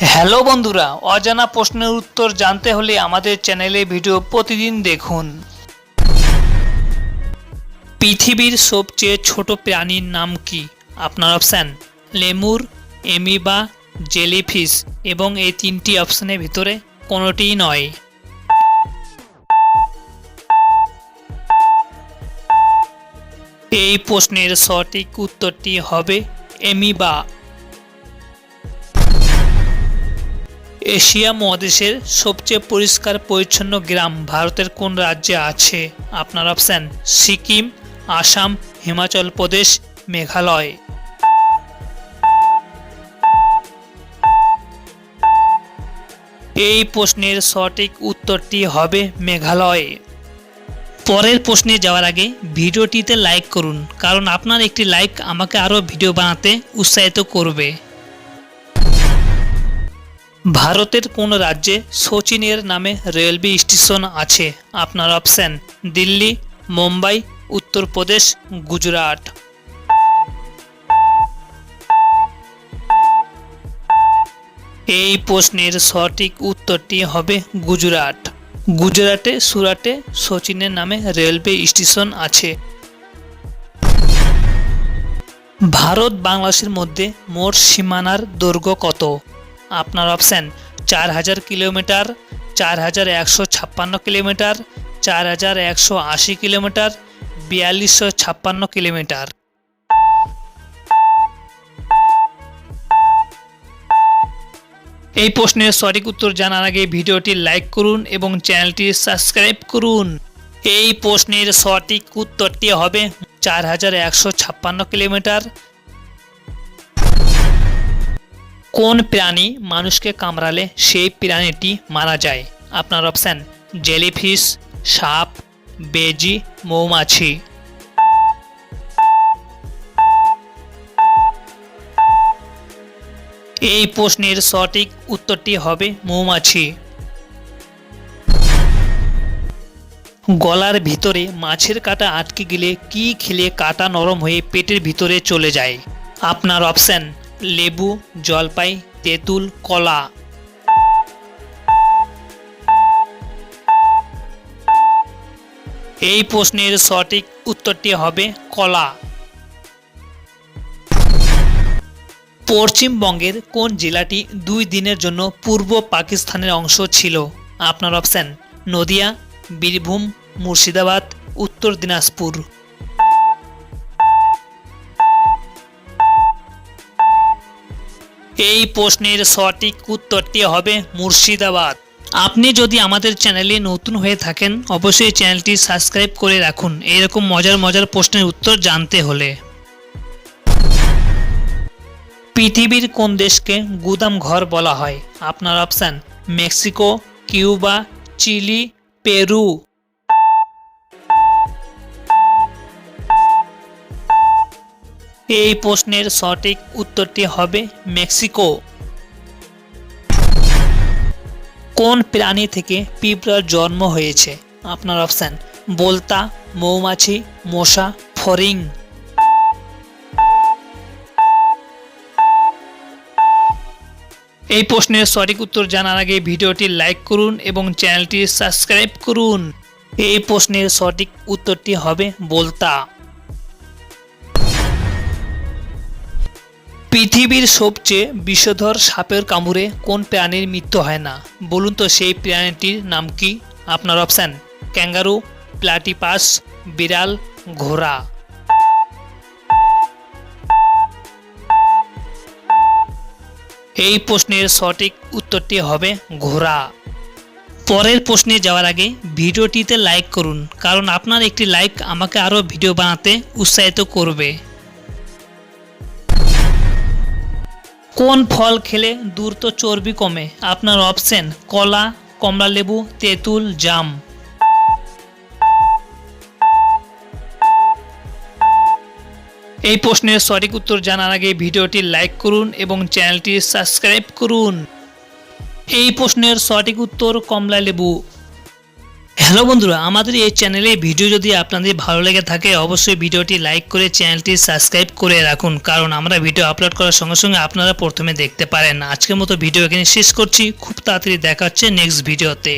Hello বন্ধুরা, অজানা প্রশ্নের উত্তর জানতে হলে আমাদের চ্যানেলে ভিডিও প্রতিদিন দেখুন। পৃথিবীর সবচেয়ে ছোট প্রাণীর নাম কি? আপনার অপশান লেমুর, এমিবা, জেলিফিশ এবং এই তিনটি অপশানের ভিতরে কোনোটিই নয়। এই প্রশ্নের সঠিক উত্তরটি হবে এমিবা। এশিয়া মহাদেশের সবচেয়ে পরিষ্কার পরিচ্ছন্ন গ্রাম ভারতের কোন রাজ্যে আছে? আপনার অপশান সিকিম, আসাম, হিমাচল প্রদেশ, মেঘালয়। এই প্রশ্নের সঠিক উত্তরটি হবে মেঘালয়। পরের প্রশ্নে যাওয়ার আগে ভিডিওটিতে লাইক করুন, কারণ আপনার একটি লাইক আমাকে আরও ভিডিও বানাতে উৎসাহিত করবে। ভারতের কোন রাজ্যে সচিনের নামে রেলওয়ে স্টেশন আছে? আপনার অপশান দিল্লি, মুম্বাই, উত্তরপ্রদেশ, গুজরাট। এই প্রশ্নের সঠিক উত্তরটি হবে গুজরাট। গুজরাটে সুরাটে সচিনের নামে রেলওয়ে স্টেশন আছে। ভারত বাংলাদেশের মধ্যে মোট সীমানার দৈর্ঘ্য কত? আপনার option 4000 kilometre, 4156 kilometre, 4180 kilometre, 4256 kilometre. এই প্রশ্নের সঠিক উত্তর জানার আগে ভিডিওটি লাইক করুন এবং চ্যানেলটি সাবস্ক্রাইব করুন। এই প্রশ্নের সঠিক উত্তরটি হবে 4156 কিলোমিটার। কোন প্রাণী মানুষকে কামড়ালে সেই প্রাণীটি মারা যায়? আপনার অপশান জেলিফিশ, সাপ, বেজি, মৌমাছি। এই প্রশ্নের সঠিক উত্তরটি হবে মৌমাছি। গলার ভিতরে মাছের কাঁটা আটকে গেলে কি খেলে কাঁটা নরম হয়ে পেটের ভিতরে চলে যায়? আপনার অপশান লেবু, জলপাই, তেঁতুল, কলা। এই প্রশ্নের সঠিক উত্তরটি হবে কলা। পশ্চিমবঙ্গের কোন জেলাটি 2 দিনের জন্য পূর্ব পাকিস্তানের অংশ ছিল? আপনার অপশান নদিয়া, বীরভূম, মুর্শিদাবাদ, উত্তর দিনাজপুর। এই প্রশ্নের সঠিক উত্তরটি হবে মুর্শিদাবাদ। আপনি যদি আমাদের চ্যানেলে নতুন হয়ে থাকেন অবশ্যই চ্যানেলটি সাবস্ক্রাইব করে রাখুন এরকম মজার মজার প্রশ্নের উত্তর জানতে হলে। পৃথিবীর কোন দেশকে গুদাম ঘর বলা হয়? আপনার option Mexico, Cuba, Chile, Peru. এই প্রশ্নের সঠিক উত্তরটি হবে মেক্সিকো। কোন প্রাণী থেকে পিঁপড়ার জন্ম হয়েছে? আপনার অপশান বোলতা, মৌমাছি, মশা, ফড়িং। এই প্রশ্নের সঠিক উত্তর জানার আগে ভিডিওটি লাইক করুন এবং চ্যানেলটি সাবস্ক্রাইব করুন। এই প্রশ্নের সঠিক উত্তরটি হবে বোলতা। পৃথিবীর সবচেয়ে বিষধর সাপের কামড়ে কোন প্রাণীর মৃত্যু হয় না? বলুন তো সেই প্রাণীটির নাম কি? আপনার অপশান ক্যাঙ্গারু, প্লাটিপাস, বিড়াল, ঘোড়া। এই প্রশ্নের সঠিক উত্তরটি হবে ঘোড়া। পরের প্রশ্নে যাওয়ার আগে ভিডিওটিতে লাইক করুন, কারণ আপনার একটি লাইক আমাকে আরও ভিডিও বানাতে উৎসাহিত করবে। কোন ফল খেলে দ্রুত চর্বি কমে? আপনার অপশন কলা, কমলালেবু, তেঁতুল, জাম। এই প্রশ্নের সঠিক উত্তর জানার আগে ভিডিওটি লাইক করুন এবং চ্যানেলটি সাবস্ক্রাইব করুন। এই প্রশ্নের সঠিক উত্তর কমলালেবু। হ্যালো বন্ধুরা, আমাদের এই চ্যানেলে ভিডিও যদি আপনাদের ভালো লেগে থাকে অবশ্যই ভিডিওটি লাইক করে চ্যানেলটি সাবস্ক্রাইব করে রাখুন, কারণ আমরা ভিডিও আপলোড করার সঙ্গে সঙ্গে আপনারা প্রথমে দেখতে পারেন। আজকের মতো ভিডিও এখানে শেষ করছি, খুব তাড়াতাড়ি দেখা হচ্ছে নেক্সট ভিডিওতে।